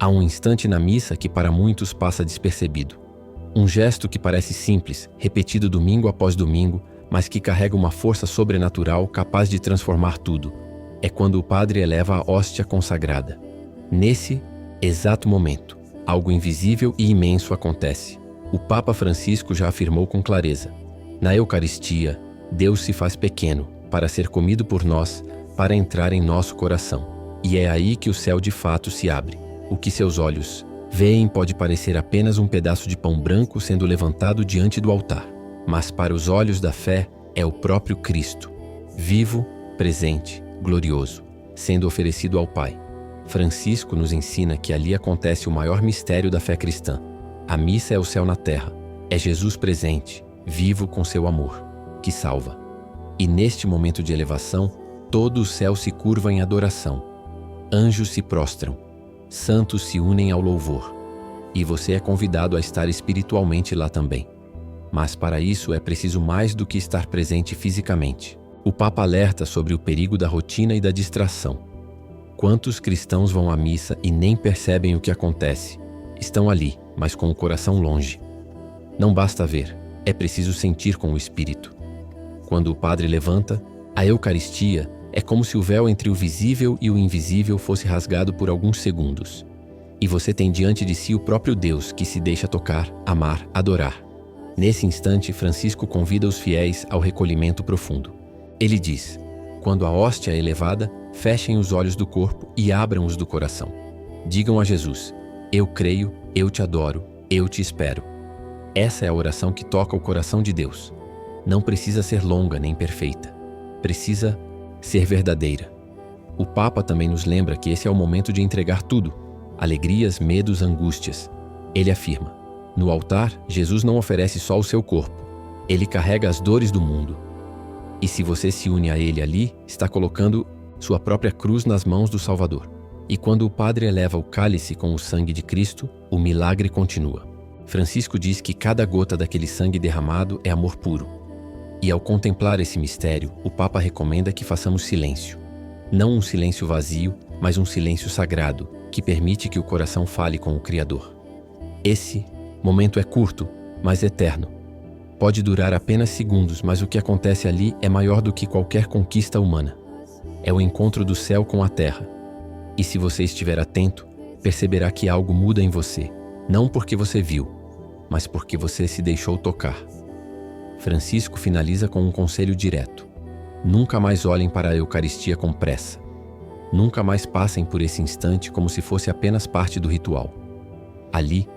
Há um instante na missa que para muitos passa despercebido. Um gesto que parece simples, repetido domingo após domingo, mas que carrega uma força sobrenatural capaz de transformar tudo. É quando o padre eleva a hóstia consagrada. Nesse exato momento, algo invisível e imenso acontece. O Papa Francisco já afirmou com clareza: na Eucaristia, Deus se faz pequeno para ser comido por nós, para entrar em nosso coração. E é aí que o céu de fato se abre. O que seus olhos veem pode parecer apenas um pedaço de pão branco sendo levantado diante do altar. Mas para os olhos da fé é o próprio Cristo, vivo, presente, glorioso, sendo oferecido ao Pai. Francisco nos ensina que ali acontece o maior mistério da fé cristã. A missa é o céu na terra, é Jesus presente, vivo com seu amor, que salva. E neste momento de elevação, todo o céu se curva em adoração. Anjos se prostram, santos se unem ao louvor. E você é convidado a estar espiritualmente lá também. Mas para isso é preciso mais do que estar presente fisicamente. O Papa alerta sobre o perigo da rotina e da distração. Quantos cristãos vão à missa e nem percebem o que acontece? Estão ali, mas com o coração longe. Não basta ver, é preciso sentir com o espírito. Quando o padre levanta, a Eucaristia é como se o véu entre o visível e o invisível fosse rasgado por alguns segundos. E você tem diante de si o próprio Deus que se deixa tocar, amar, adorar. Nesse instante, Francisco convida os fiéis ao recolhimento profundo. Ele diz: quando a hóstia é elevada, fechem os olhos do corpo e abram-os do coração. Digam a Jesus: eu creio, eu te adoro, eu te espero. Essa é a oração que toca o coração de Deus. Não precisa ser longa nem perfeita. Precisa ser verdadeira. O Papa também nos lembra que esse é o momento de entregar tudo: alegrias, medos, angústias. Ele afirma: no altar, Jesus não oferece só o seu corpo. Ele carrega as dores do mundo. E se você se une a ele ali, está colocando sua própria cruz nas mãos do Salvador. E quando o padre eleva o cálice com o sangue de Cristo, o milagre continua. Francisco diz que cada gota daquele sangue derramado é amor puro. E ao contemplar esse mistério, o Papa recomenda que façamos silêncio. Não um silêncio vazio, mas um silêncio sagrado, que permite que o coração fale com o Criador. Esse momento é curto, mas eterno. Pode durar apenas segundos, mas o que acontece ali é maior do que qualquer conquista humana. É o encontro do céu com a terra. E se você estiver atento, perceberá que algo muda em você, não porque você viu, mas porque você se deixou tocar. Francisco finaliza com um conselho direto: nunca mais olhem para a Eucaristia com pressa. Nunca mais passem por esse instante como se fosse apenas parte do ritual. Ali,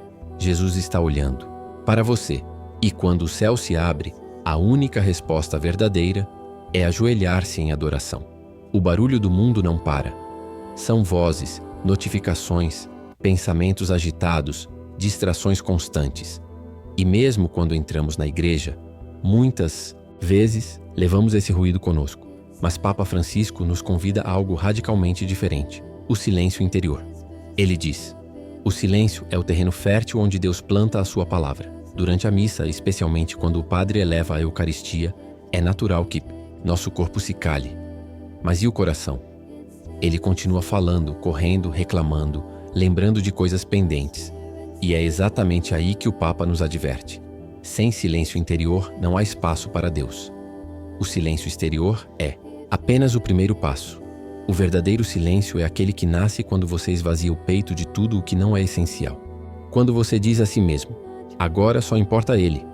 Jesus está olhando para você. E quando o céu se abre, a única resposta verdadeira é ajoelhar-se em adoração. O barulho do mundo não para. São vozes, notificações, pensamentos agitados, distrações constantes. E mesmo quando entramos na igreja, muitas vezes levamos esse ruído conosco. Mas Papa Francisco nos convida a algo radicalmente diferente: o silêncio interior. Ele diz: o silêncio é o terreno fértil onde Deus planta a sua palavra. Durante a missa, especialmente quando o padre eleva a Eucaristia, é natural que nosso corpo se cale. Mas e o coração? Ele continua falando, correndo, reclamando, lembrando de coisas pendentes. E é exatamente aí que o Papa nos adverte: sem silêncio interior não há espaço para Deus. O silêncio exterior é apenas o primeiro passo. O verdadeiro silêncio é aquele que nasce quando você esvazia o peito de tudo o que não é essencial. Quando você diz a si mesmo: agora só importa Ele.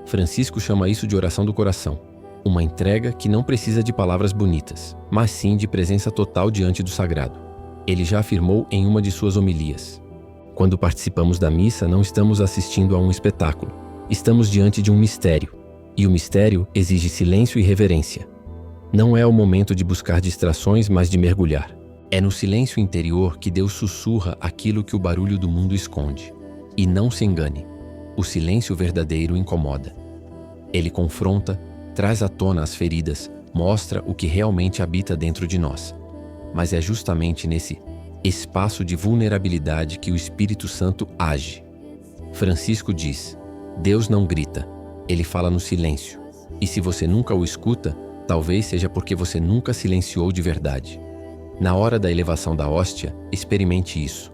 Francisco chama isso de oração do coração. Uma entrega que não precisa de palavras bonitas, mas sim de presença total diante do sagrado. Ele já afirmou em uma de suas homilias: quando participamos da missa, não estamos assistindo a um espetáculo. Estamos diante de um mistério. E o mistério exige silêncio e reverência. Não é o momento de buscar distrações, mas de mergulhar. É no silêncio interior que Deus sussurra aquilo que o barulho do mundo esconde. E não se engane, o silêncio verdadeiro incomoda. Ele confronta, traz à tona as feridas, mostra o que realmente habita dentro de nós. Mas é justamente nesse espaço de vulnerabilidade que o Espírito Santo age. Francisco diz: Deus não grita, Ele fala no silêncio. E se você nunca o escuta, talvez seja porque você nunca silenciou de verdade. Na hora da elevação da hóstia, experimente isso.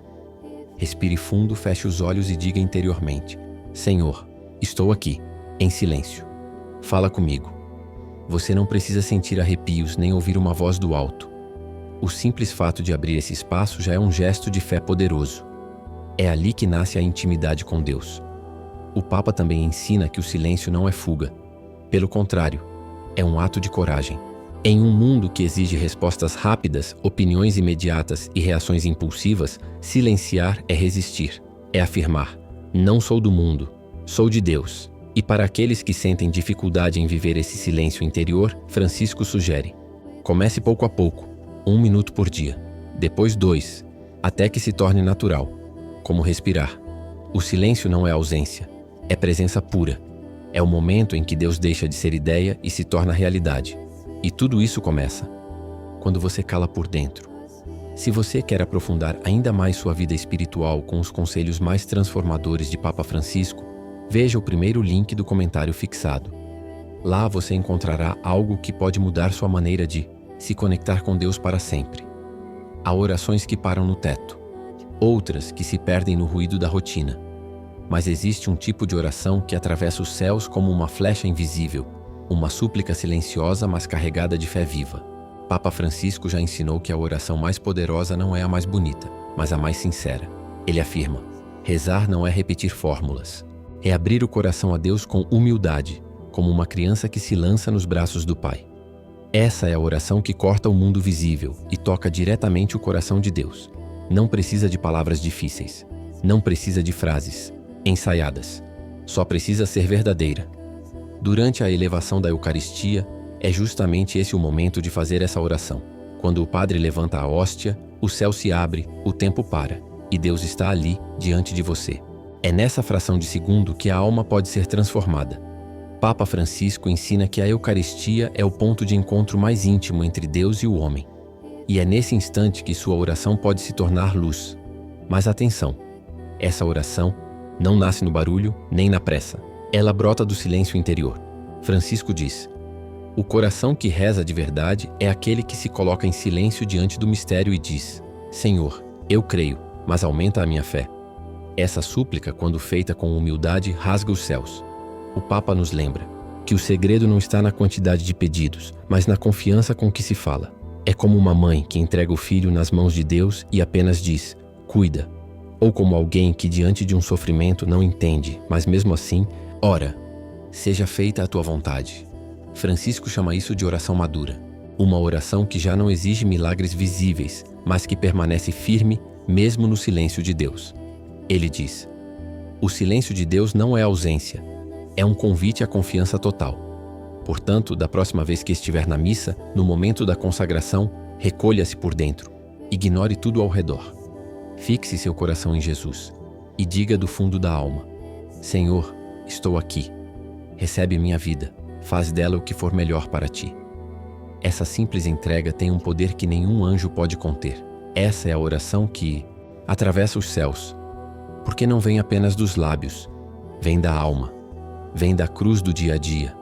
Respire fundo, feche os olhos e diga interiormente: Senhor, estou aqui, em silêncio. Fala comigo. Você não precisa sentir arrepios nem ouvir uma voz do alto. O simples fato de abrir esse espaço já é um gesto de fé poderoso. É ali que nasce a intimidade com Deus. O Papa também ensina que o silêncio não é fuga. Pelo contrário, é um ato de coragem. Em um mundo que exige respostas rápidas, opiniões imediatas e reações impulsivas, silenciar é resistir. É afirmar: não sou do mundo, sou de Deus. E para aqueles que sentem dificuldade em viver esse silêncio interior, Francisco sugere: comece pouco a pouco, 1 minuto por dia, depois 2, até que se torne natural, como respirar. O silêncio não é ausência, é presença pura. É o momento em que Deus deixa de ser ideia e se torna realidade. E tudo isso começa quando você cala por dentro. Se você quer aprofundar ainda mais sua vida espiritual com os conselhos mais transformadores de Papa Francisco, veja o primeiro link do comentário fixado. Lá você encontrará algo que pode mudar sua maneira de se conectar com Deus para sempre. Há orações que param no teto, outras que se perdem no ruído da rotina. Mas existe um tipo de oração que atravessa os céus como uma flecha invisível, uma súplica silenciosa mas carregada de fé viva. Papa Francisco já ensinou que a oração mais poderosa não é a mais bonita, mas a mais sincera. Ele afirma: rezar não é repetir fórmulas, é abrir o coração a Deus com humildade, como uma criança que se lança nos braços do Pai. Essa é a oração que corta o mundo visível e toca diretamente o coração de Deus. Não precisa de palavras difíceis, não precisa de frases ensaiadas, só precisa ser verdadeira. Durante a elevação da Eucaristia, é justamente esse o momento de fazer essa oração. Quando o padre levanta a hóstia, o céu se abre, o tempo para, e Deus está ali, diante de você. É nessa fração de segundo que a alma pode ser transformada. Papa Francisco ensina que a Eucaristia é o ponto de encontro mais íntimo entre Deus e o homem. E é nesse instante que sua oração pode se tornar luz. Mas atenção, essa oração não nasce no barulho nem na pressa. Ela brota do silêncio interior. Francisco diz: o coração que reza de verdade é aquele que se coloca em silêncio diante do mistério e diz: Senhor, eu creio, mas aumenta a minha fé. Essa súplica, quando feita com humildade, rasga os céus. O Papa nos lembra que o segredo não está na quantidade de pedidos, mas na confiança com que se fala. É como uma mãe que entrega o filho nas mãos de Deus e apenas diz: cuida. Ou como alguém que diante de um sofrimento não entende, mas mesmo assim, ora: seja feita a tua vontade. Francisco chama isso de oração madura. Uma oração que já não exige milagres visíveis, mas que permanece firme mesmo no silêncio de Deus. Ele diz: o silêncio de Deus não é ausência, é um convite à confiança total. Portanto, da próxima vez que estiver na missa, no momento da consagração, recolha-se por dentro. Ignore tudo ao redor. Fixe seu coração em Jesus e diga do fundo da alma: Senhor, estou aqui. Recebe minha vida. Faz dela o que for melhor para ti. Essa simples entrega tem um poder que nenhum anjo pode conter. Essa é a oração que atravessa os céus, porque não vem apenas dos lábios, vem da alma, vem da cruz do dia a dia,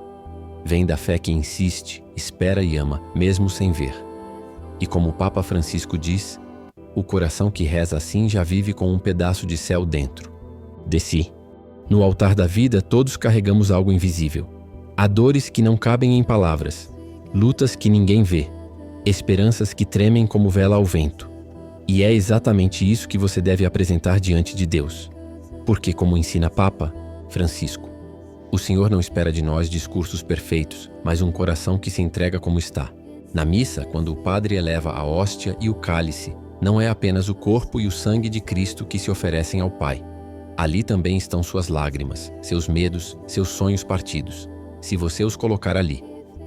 vem da fé que insiste, espera e ama, mesmo sem ver. E como o Papa Francisco diz, o coração que reza assim já vive com um pedaço de céu dentro de si. No altar da vida, todos carregamos algo invisível. Há dores que não cabem em palavras, lutas que ninguém vê, esperanças que tremem como vela ao vento. E é exatamente isso que você deve apresentar diante de Deus. Porque, como ensina Papa Francisco, o Senhor não espera de nós discursos perfeitos, mas um coração que se entrega como está. Na missa, quando o padre eleva a hóstia e o cálice, não é apenas o corpo e o sangue de Cristo que se oferecem ao Pai. Ali também estão suas lágrimas, seus medos, seus sonhos partidos. Se você os colocar ali.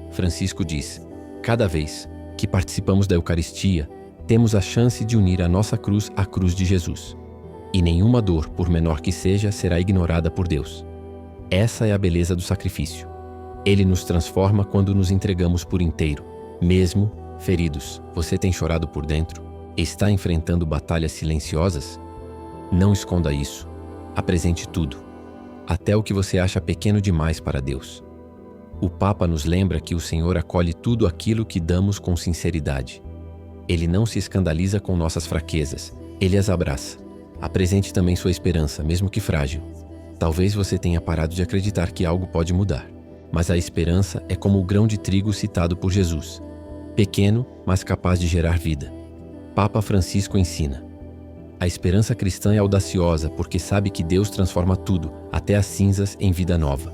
Francisco diz: cada vez que participamos da Eucaristia, temos a chance de unir a nossa cruz à cruz de Jesus. E nenhuma dor, por menor que seja, será ignorada por Deus. Essa é a beleza do sacrifício. Ele nos transforma quando nos entregamos por inteiro. Mesmo feridos, você tem chorado por dentro? Está enfrentando batalhas silenciosas? Não esconda isso. Apresente tudo, até o que você acha pequeno demais para Deus. O Papa nos lembra que o Senhor acolhe tudo aquilo que damos com sinceridade. Ele não se escandaliza com nossas fraquezas, ele as abraça. Apresente também sua esperança, mesmo que frágil. Talvez você tenha parado de acreditar que algo pode mudar, mas a esperança é como o grão de trigo citado por Jesus, pequeno, mas capaz de gerar vida. Papa Francisco ensina: a esperança cristã é audaciosa porque sabe que Deus transforma tudo, até as cinzas, em vida nova.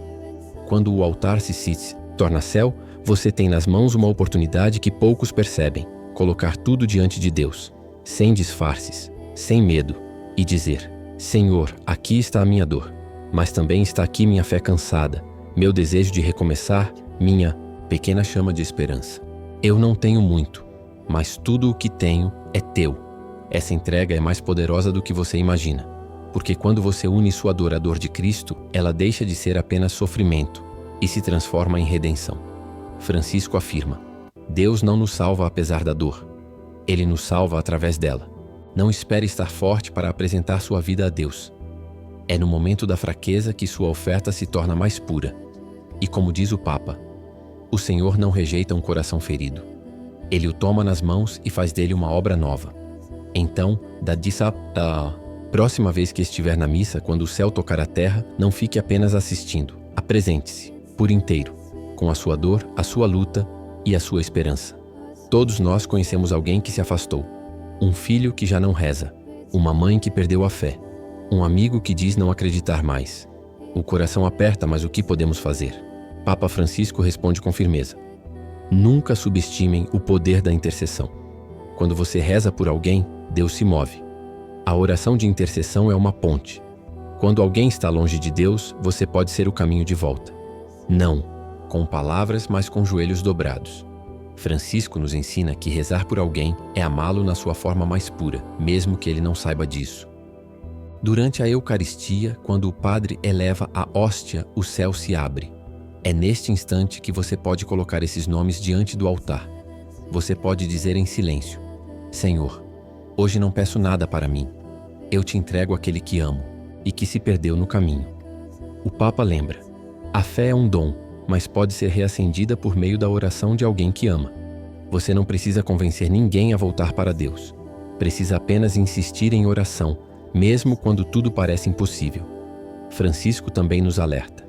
Quando o altar se torna céu, você tem nas mãos uma oportunidade que poucos percebem: colocar tudo diante de Deus, sem disfarces, sem medo, e dizer: Senhor, aqui está a minha dor, mas também está aqui minha fé cansada, meu desejo de recomeçar, minha pequena chama de esperança. Eu não tenho muito, mas tudo o que tenho é teu. Essa entrega é mais poderosa do que você imagina, porque quando você une sua dor à dor de Cristo, ela deixa de ser apenas sofrimento e se transforma em redenção. Francisco afirma: Deus não nos salva apesar da dor, Ele nos salva através dela. Não espere estar forte para apresentar sua vida a Deus. É no momento da fraqueza que sua oferta se torna mais pura. E como diz o Papa, o Senhor não rejeita um coração ferido. Ele o toma nas mãos e faz dele uma obra nova. Então, da próxima vez que estiver na missa, quando o céu tocar a terra, não fique apenas assistindo. Apresente-se, por inteiro, com a sua dor, a sua luta e a sua esperança. Todos nós conhecemos alguém que se afastou. Um filho que já não reza. Uma mãe que perdeu a fé. Um amigo que diz não acreditar mais. O coração aperta, mas o que podemos fazer? Papa Francisco responde com firmeza: nunca subestimem o poder da intercessão. Quando você reza por alguém, Deus se move. A oração de intercessão é uma ponte. Quando alguém está longe de Deus, você pode ser o caminho de volta. Não com palavras, mas com joelhos dobrados. Francisco nos ensina que rezar por alguém é amá-lo na sua forma mais pura, mesmo que ele não saiba disso. Durante a Eucaristia, quando o padre eleva a hóstia, o céu se abre. É neste instante que você pode colocar esses nomes diante do altar. Você pode dizer em silêncio: Senhor, hoje não peço nada para mim. Eu te entrego aquele que amo e que se perdeu no caminho. O Papa lembra: a fé é um dom, mas pode ser reacendida por meio da oração de alguém que ama. Você não precisa convencer ninguém a voltar para Deus. Precisa apenas insistir em oração, mesmo quando tudo parece impossível. Francisco também nos alerta: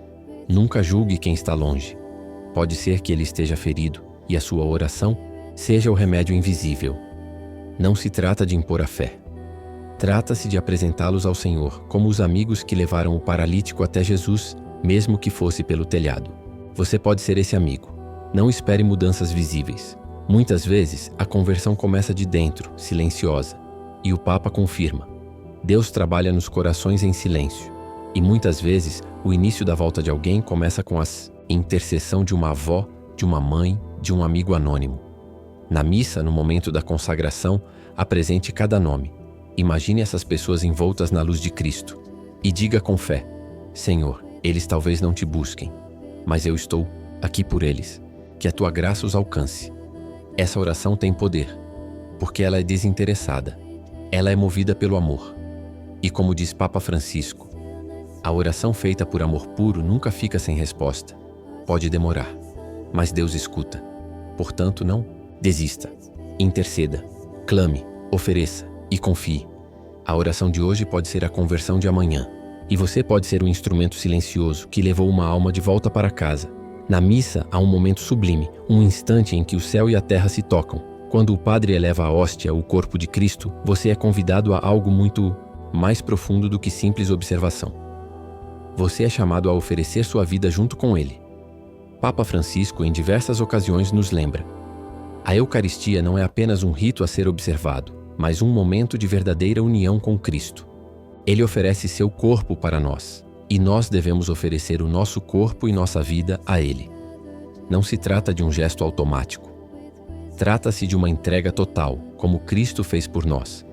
nunca julgue quem está longe. Pode ser que ele esteja ferido e a sua oração seja o remédio invisível. Não se trata de impor a fé. Trata-se de apresentá-los ao Senhor, como os amigos que levaram o paralítico até Jesus, mesmo que fosse pelo telhado. Você pode ser esse amigo. Não espere mudanças visíveis. Muitas vezes, a conversão começa de dentro, silenciosa. E o Papa confirma: Deus trabalha nos corações em silêncio. E muitas vezes, o início da volta de alguém começa com a intercessão de uma avó, de uma mãe, de um amigo anônimo. Na missa, no momento da consagração, apresente cada nome. Imagine essas pessoas envoltas na luz de Cristo. E diga com fé: Senhor, eles talvez não te busquem, mas eu estou aqui por eles. Que a tua graça os alcance. Essa oração tem poder, porque ela é desinteressada. Ela é movida pelo amor. E como diz Papa Francisco, a oração feita por amor puro nunca fica sem resposta. Pode demorar, mas Deus escuta. Portanto, não desista. Interceda, clame, ofereça e confie. A oração de hoje pode ser a conversão de amanhã. E você pode ser o instrumento silencioso que levou uma alma de volta para casa. Na missa há um momento sublime, um instante em que o céu e a terra se tocam. Quando o padre eleva a hóstia, o corpo de Cristo, você é convidado a algo muito mais profundo do que simples observação. Você é chamado a oferecer sua vida junto com Ele. Papa Francisco, em diversas ocasiões, nos lembra: a Eucaristia não é apenas um rito a ser observado, mas um momento de verdadeira união com Cristo. Ele oferece seu corpo para nós, e nós devemos oferecer o nosso corpo e nossa vida a Ele. Não se trata de um gesto automático. Trata-se de uma entrega total, como Cristo fez por nós.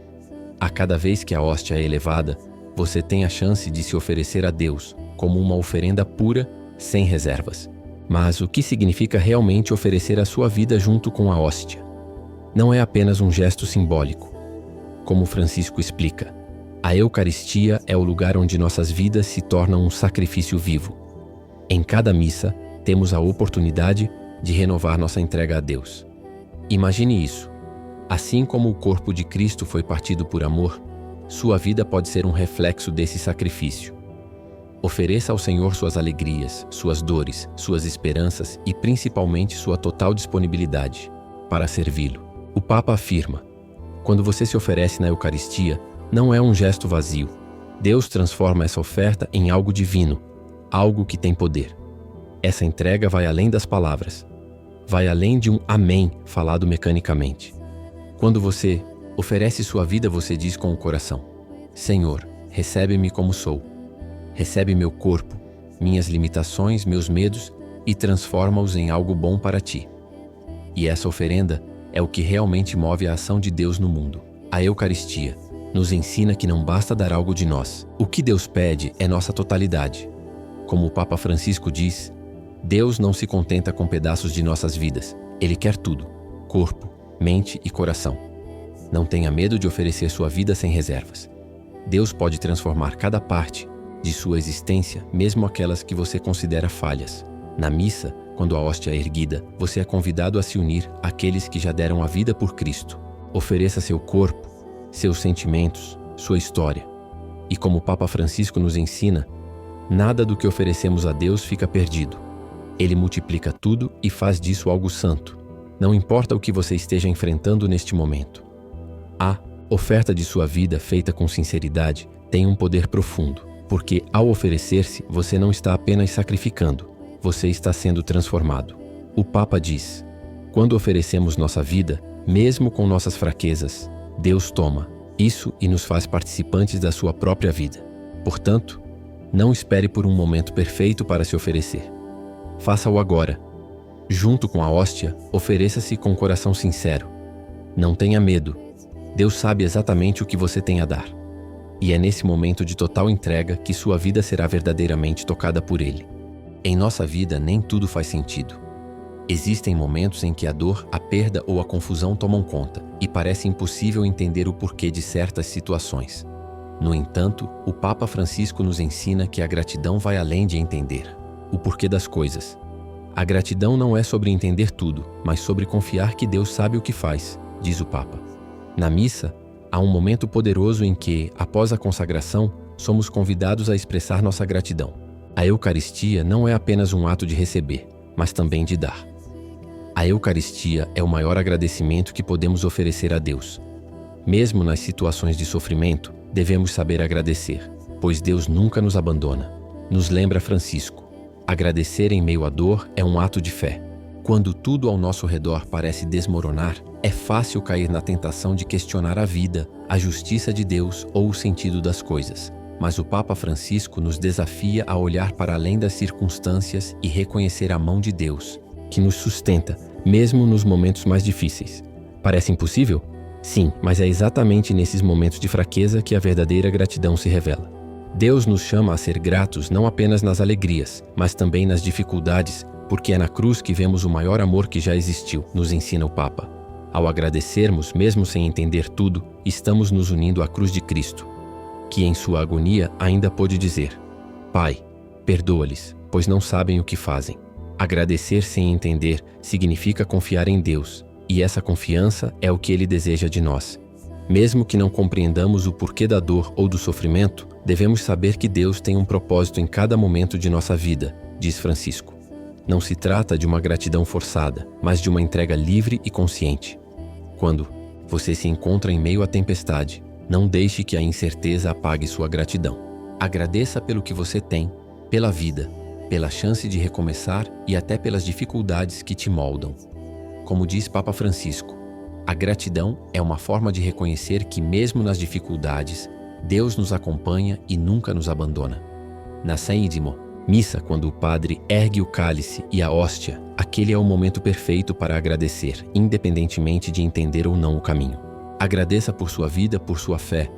A cada vez que a hóstia é elevada, você tem a chance de se oferecer a Deus como uma oferenda pura, sem reservas. Mas o que significa realmente oferecer a sua vida junto com a hóstia? Não é apenas um gesto simbólico. Como Francisco explica, a Eucaristia é o lugar onde nossas vidas se tornam um sacrifício vivo. Em cada missa, temos a oportunidade de renovar nossa entrega a Deus. Imagine isso. Assim como o corpo de Cristo foi partido por amor, sua vida pode ser um reflexo desse sacrifício. Ofereça ao Senhor suas alegrias, suas dores, suas esperanças e principalmente sua total disponibilidade para servi-lo. O Papa afirma: quando você se oferece na Eucaristia, não é um gesto vazio. Deus transforma essa oferta em algo divino, algo que tem poder. Essa entrega vai além das palavras, vai além de um amém falado mecanicamente. Quando você oferece sua vida, você diz com o coração: Senhor, recebe-me como sou. Recebe meu corpo, minhas limitações, meus medos e transforma-os em algo bom para ti. E essa oferenda é o que realmente move a ação de Deus no mundo. A Eucaristia nos ensina que não basta dar algo de nós. O que Deus pede é nossa totalidade. Como o Papa Francisco diz, Deus não se contenta com pedaços de nossas vidas. Ele quer tudo: corpo, mente e coração. Não tenha medo de oferecer sua vida sem reservas. Deus pode transformar cada parte de sua existência, mesmo aquelas que você considera falhas. Na missa, quando a hóstia é erguida, você é convidado a se unir àqueles que já deram a vida por Cristo. Ofereça seu corpo, seus sentimentos, sua história. E como o Papa Francisco nos ensina, nada do que oferecemos a Deus fica perdido. Ele multiplica tudo e faz disso algo santo. Não importa o que você esteja enfrentando neste momento. A oferta de sua vida feita com sinceridade tem um poder profundo, porque ao oferecer-se, você não está apenas sacrificando, você está sendo transformado. O Papa diz: quando oferecemos nossa vida, mesmo com nossas fraquezas, Deus toma isso e nos faz participantes da sua própria vida. Portanto, não espere por um momento perfeito para se oferecer. Faça-o agora. Junto com a hóstia, ofereça-se com coração sincero. Não tenha medo. Deus sabe exatamente o que você tem a dar. E é nesse momento de total entrega que sua vida será verdadeiramente tocada por Ele. Em nossa vida, nem tudo faz sentido. Existem momentos em que a dor, a perda ou a confusão tomam conta e parece impossível entender o porquê de certas situações. No entanto, o Papa Francisco nos ensina que a gratidão vai além de entender o porquê das coisas. A gratidão não é sobre entender tudo, mas sobre confiar que Deus sabe o que faz, diz o Papa. Na missa, há um momento poderoso em que, após a consagração, somos convidados a expressar nossa gratidão. A Eucaristia não é apenas um ato de receber, mas também de dar. A Eucaristia é o maior agradecimento que podemos oferecer a Deus. Mesmo nas situações de sofrimento, devemos saber agradecer, pois Deus nunca nos abandona. Nos lembra Francisco: agradecer em meio à dor é um ato de fé. Quando tudo ao nosso redor parece desmoronar, é fácil cair na tentação de questionar a vida, a justiça de Deus ou o sentido das coisas. Mas o Papa Francisco nos desafia a olhar para além das circunstâncias e reconhecer a mão de Deus, que nos sustenta, mesmo nos momentos mais difíceis. Parece impossível? Sim, mas é exatamente nesses momentos de fraqueza que a verdadeira gratidão se revela. Deus nos chama a ser gratos não apenas nas alegrias, mas também nas dificuldades, porque é na cruz que vemos o maior amor que já existiu, nos ensina o Papa. Ao agradecermos, mesmo sem entender tudo, estamos nos unindo à cruz de Cristo, que em sua agonia ainda pôde dizer: Pai, perdoa-lhes, pois não sabem o que fazem. Agradecer sem entender significa confiar em Deus, e essa confiança é o que Ele deseja de nós. Mesmo que não compreendamos o porquê da dor ou do sofrimento, devemos saber que Deus tem um propósito em cada momento de nossa vida, diz Francisco. Não se trata de uma gratidão forçada, mas de uma entrega livre e consciente. Quando você se encontra em meio à tempestade, não deixe que a incerteza apague sua gratidão. Agradeça pelo que você tem, pela vida, pela chance de recomeçar e até pelas dificuldades que te moldam. Como diz Papa Francisco, a gratidão é uma forma de reconhecer que mesmo nas dificuldades, Deus nos acompanha e nunca nos abandona. Na Saídimo, missa, quando o padre ergue o cálice e a hóstia, aquele é o momento perfeito para agradecer, independentemente de entender ou não o caminho. Agradeça por sua vida, por sua fé,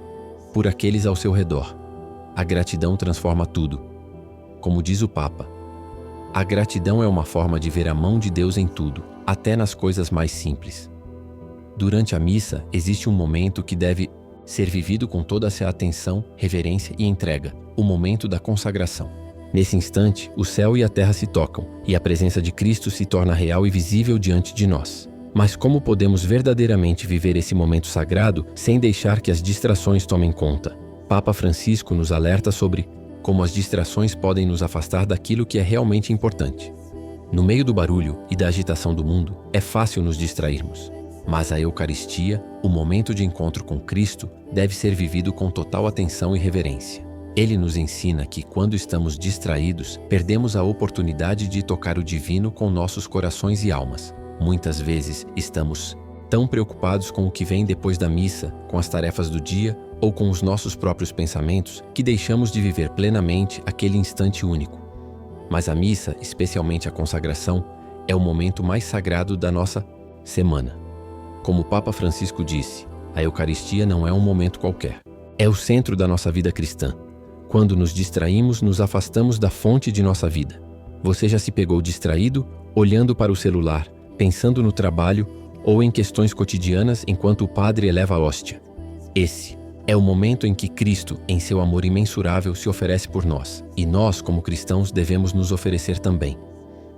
por aqueles ao seu redor. A gratidão transforma tudo. Como diz o Papa, a gratidão é uma forma de ver a mão de Deus em tudo, até nas coisas mais simples. Durante a missa, existe um momento que deve ser vivido com toda essa atenção, reverência e entrega, o momento da consagração. Nesse instante, o céu e a terra se tocam, e a presença de Cristo se torna real e visível diante de nós. Mas como podemos verdadeiramente viver esse momento sagrado sem deixar que as distrações tomem conta? Papa Francisco nos alerta sobre como as distrações podem nos afastar daquilo que é realmente importante. No meio do barulho e da agitação do mundo, é fácil nos distrairmos. Mas a Eucaristia, o momento de encontro com Cristo, deve ser vivido com total atenção e reverência. Ele nos ensina que, quando estamos distraídos, perdemos a oportunidade de tocar o divino com nossos corações e almas. Muitas vezes estamos tão preocupados com o que vem depois da missa, com as tarefas do dia ou com os nossos próprios pensamentos, que deixamos de viver plenamente aquele instante único. Mas a missa, especialmente a consagração, é o momento mais sagrado da nossa semana. Como o Papa Francisco disse, a Eucaristia não é um momento qualquer. É o centro da nossa vida cristã. Quando nos distraímos, nos afastamos da fonte de nossa vida. Você já se pegou distraído, olhando para o celular, pensando no trabalho ou em questões cotidianas enquanto o padre eleva a hóstia? Esse é o momento em que Cristo, em seu amor imensurável, se oferece por nós. E nós, como cristãos, devemos nos oferecer também.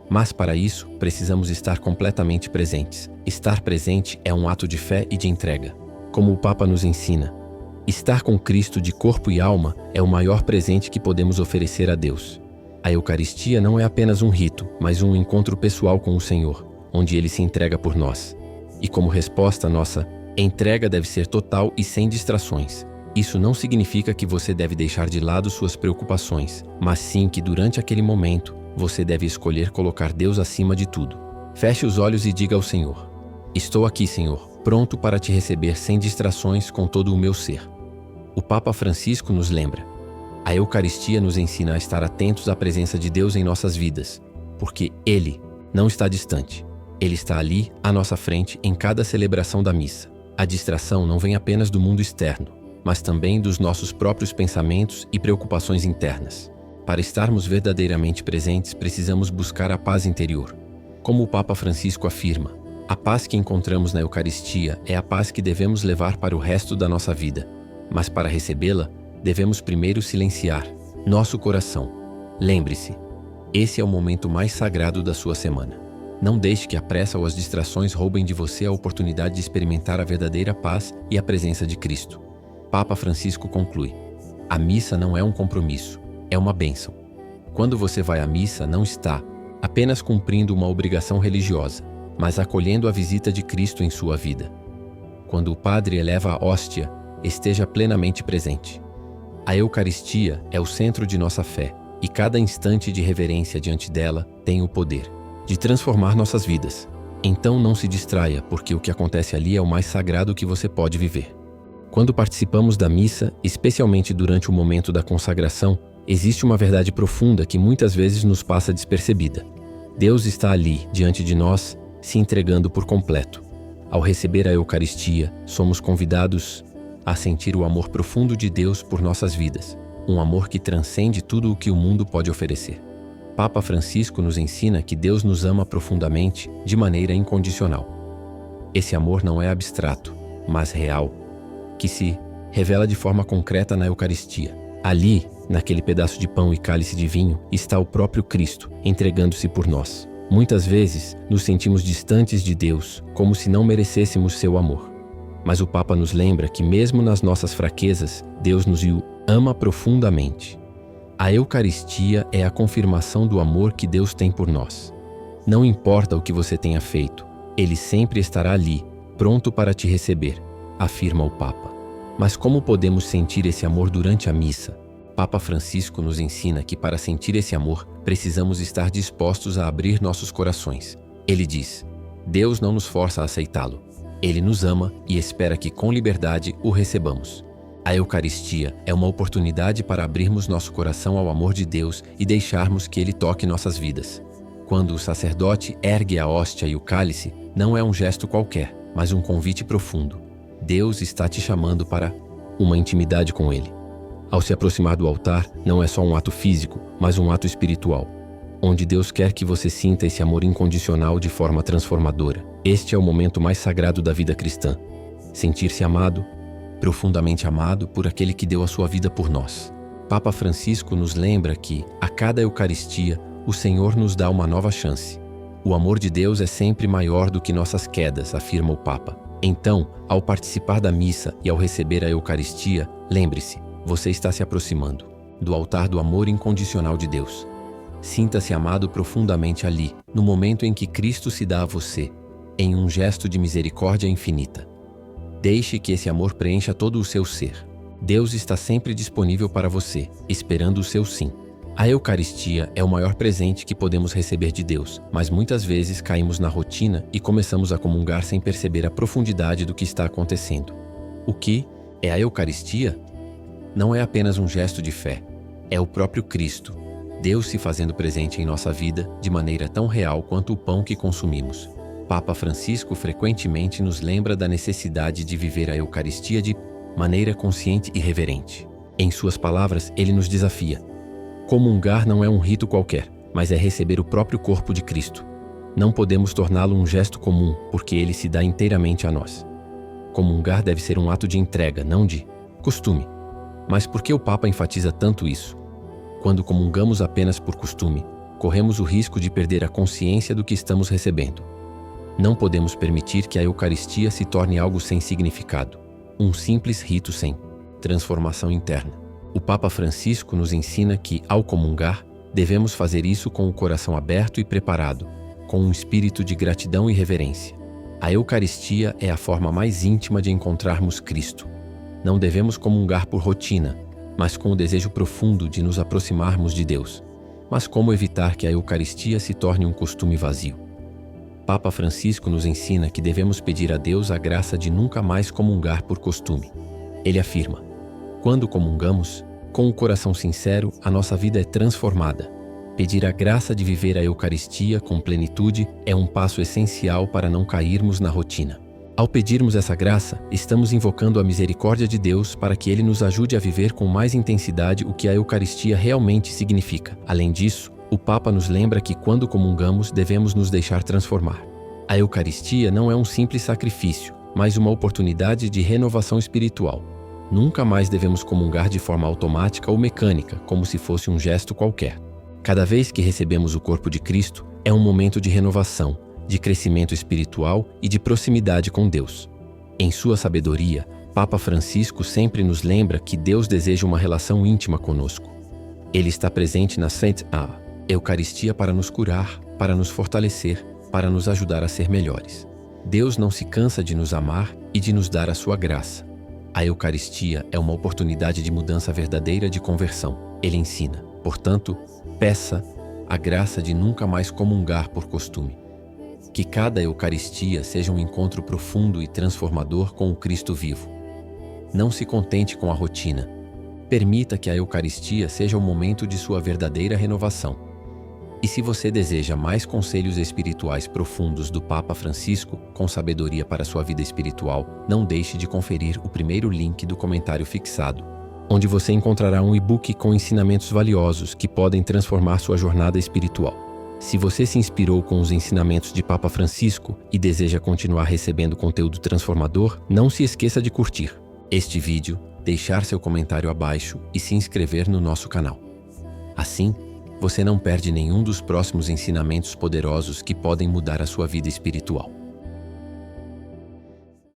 Mas para isso, precisamos estar completamente presentes. Estar presente é um ato de fé e de entrega. Como o Papa nos ensina, estar com Cristo de corpo e alma é o maior presente que podemos oferecer a Deus. A Eucaristia não é apenas um rito, mas um encontro pessoal com o Senhor, onde Ele se entrega por nós. E como resposta, nossa entrega deve ser total e sem distrações. Isso não significa que você deve deixar de lado suas preocupações, mas sim que durante aquele momento, você deve escolher colocar Deus acima de tudo. Feche os olhos e diga ao Senhor: estou aqui, Senhor, pronto para te receber sem distrações com todo o meu ser. O Papa Francisco nos lembra: a Eucaristia nos ensina a estar atentos à presença de Deus em nossas vidas, porque Ele não está distante. Ele está ali, à nossa frente, em cada celebração da missa. A distração não vem apenas do mundo externo, mas também dos nossos próprios pensamentos e preocupações internas. Para estarmos verdadeiramente presentes, precisamos buscar a paz interior. Como o Papa Francisco afirma, a paz que encontramos na Eucaristia é a paz que devemos levar para o resto da nossa vida. Mas para recebê-la, devemos primeiro silenciar nosso coração. Lembre-se, esse é o momento mais sagrado da sua semana. Não deixe que a pressa ou as distrações roubem de você a oportunidade de experimentar a verdadeira paz e a presença de Cristo. Papa Francisco conclui: a missa não é um compromisso, é uma bênção. Quando você vai à missa, não está apenas cumprindo uma obrigação religiosa, mas acolhendo a visita de Cristo em sua vida. Quando o padre eleva a hóstia, esteja plenamente presente. A Eucaristia é o centro de nossa fé, e cada instante de reverência diante dela tem o poder de transformar nossas vidas. Então não se distraia, porque o que acontece ali é o mais sagrado que você pode viver. Quando participamos da missa, especialmente durante o momento da consagração, existe uma verdade profunda que muitas vezes nos passa despercebida. Deus está ali, diante de nós, se entregando por completo. Ao receber a Eucaristia, somos convidados a sentir o amor profundo de Deus por nossas vidas, um amor que transcende tudo o que o mundo pode oferecer. Papa Francisco nos ensina que Deus nos ama profundamente, de maneira incondicional. Esse amor não é abstrato, mas real, que se revela de forma concreta na Eucaristia. Ali, naquele pedaço de pão e cálice de vinho, está o próprio Cristo, entregando-se por nós. Muitas vezes, nos sentimos distantes de Deus, como se não merecêssemos seu amor. Mas o Papa nos lembra que mesmo nas nossas fraquezas, Deus nos ama profundamente. A Eucaristia é a confirmação do amor que Deus tem por nós. Não importa o que você tenha feito, Ele sempre estará ali, pronto para te receber, afirma o Papa. Mas como podemos sentir esse amor durante a missa? Papa Francisco nos ensina que para sentir esse amor, precisamos estar dispostos a abrir nossos corações. Ele diz: Deus não nos força a aceitá-lo. Ele nos ama e espera que com liberdade o recebamos. A Eucaristia é uma oportunidade para abrirmos nosso coração ao amor de Deus e deixarmos que Ele toque nossas vidas. Quando o sacerdote ergue a hóstia e o cálice, não é um gesto qualquer, mas um convite profundo. Deus está te chamando para uma intimidade com Ele. Ao se aproximar do altar, não é só um ato físico, mas um ato espiritual, onde Deus quer que você sinta esse amor incondicional de forma transformadora. Este é o momento mais sagrado da vida cristã. Sentir-se amado, profundamente amado por aquele que deu a sua vida por nós. Papa Francisco nos lembra que, a cada Eucaristia, o Senhor nos dá uma nova chance. O amor de Deus é sempre maior do que nossas quedas, afirma o Papa. Então, ao participar da missa e ao receber a Eucaristia, lembre-se, você está se aproximando do altar do amor incondicional de Deus. Sinta-se amado profundamente ali, no momento em que Cristo se dá a você, em um gesto de misericórdia infinita. Deixe que esse amor preencha todo o seu ser. Deus está sempre disponível para você, esperando o seu sim. A Eucaristia é o maior presente que podemos receber de Deus, mas muitas vezes caímos na rotina e começamos a comungar sem perceber a profundidade do que está acontecendo. O que é a Eucaristia? Não é apenas um gesto de fé, é o próprio Cristo, Deus se fazendo presente em nossa vida de maneira tão real quanto o pão que consumimos. Papa Francisco frequentemente nos lembra da necessidade de viver a Eucaristia de maneira consciente e reverente. Em suas palavras, ele nos desafia. Comungar não é um rito qualquer, mas é receber o próprio corpo de Cristo. Não podemos torná-lo um gesto comum, porque ele se dá inteiramente a nós. Comungar deve ser um ato de entrega, não de costume. Mas por que o Papa enfatiza tanto isso? Quando comungamos apenas por costume, corremos o risco de perder a consciência do que estamos recebendo. Não podemos permitir que a Eucaristia se torne algo sem significado, um simples rito sem transformação interna. O Papa Francisco nos ensina que, ao comungar, devemos fazer isso com o coração aberto e preparado, com um espírito de gratidão e reverência. A Eucaristia é a forma mais íntima de encontrarmos Cristo. Não devemos comungar por rotina, mas com o desejo profundo de nos aproximarmos de Deus. Mas como evitar que a Eucaristia se torne um costume vazio? Papa Francisco nos ensina que devemos pedir a Deus a graça de nunca mais comungar por costume. Ele afirma: quando comungamos, com o coração sincero, a nossa vida é transformada. Pedir a graça de viver a Eucaristia com plenitude é um passo essencial para não cairmos na rotina. Ao pedirmos essa graça, estamos invocando a misericórdia de Deus para que Ele nos ajude a viver com mais intensidade o que a Eucaristia realmente significa. Além disso, o Papa nos lembra que quando comungamos devemos nos deixar transformar. A Eucaristia não é um simples sacrifício, mas uma oportunidade de renovação espiritual. Nunca mais devemos comungar de forma automática ou mecânica, como se fosse um gesto qualquer. Cada vez que recebemos o corpo de Cristo, é um momento de renovação, de crescimento espiritual e de proximidade com Deus. Em sua sabedoria, Papa Francisco sempre nos lembra que Deus deseja uma relação íntima conosco. Ele está presente na Sainte Eucaristia para nos curar, para nos fortalecer, para nos ajudar a ser melhores. Deus não se cansa de nos amar e de nos dar a sua graça. A Eucaristia é uma oportunidade de mudança verdadeira de conversão. Ele ensina. Portanto, peça a graça de nunca mais comungar por costume. Que cada Eucaristia seja um encontro profundo e transformador com o Cristo vivo. Não se contente com a rotina. Permita que a Eucaristia seja o momento de sua verdadeira renovação. E se você deseja mais conselhos espirituais profundos do Papa Francisco, com sabedoria para sua vida espiritual, não deixe de conferir o primeiro link do comentário fixado, onde você encontrará um e-book com ensinamentos valiosos que podem transformar sua jornada espiritual. Se você se inspirou com os ensinamentos de Papa Francisco e deseja continuar recebendo conteúdo transformador, não se esqueça de curtir este vídeo, deixar seu comentário abaixo e se inscrever no nosso canal. Assim, você não perde nenhum dos próximos ensinamentos poderosos que podem mudar a sua vida espiritual.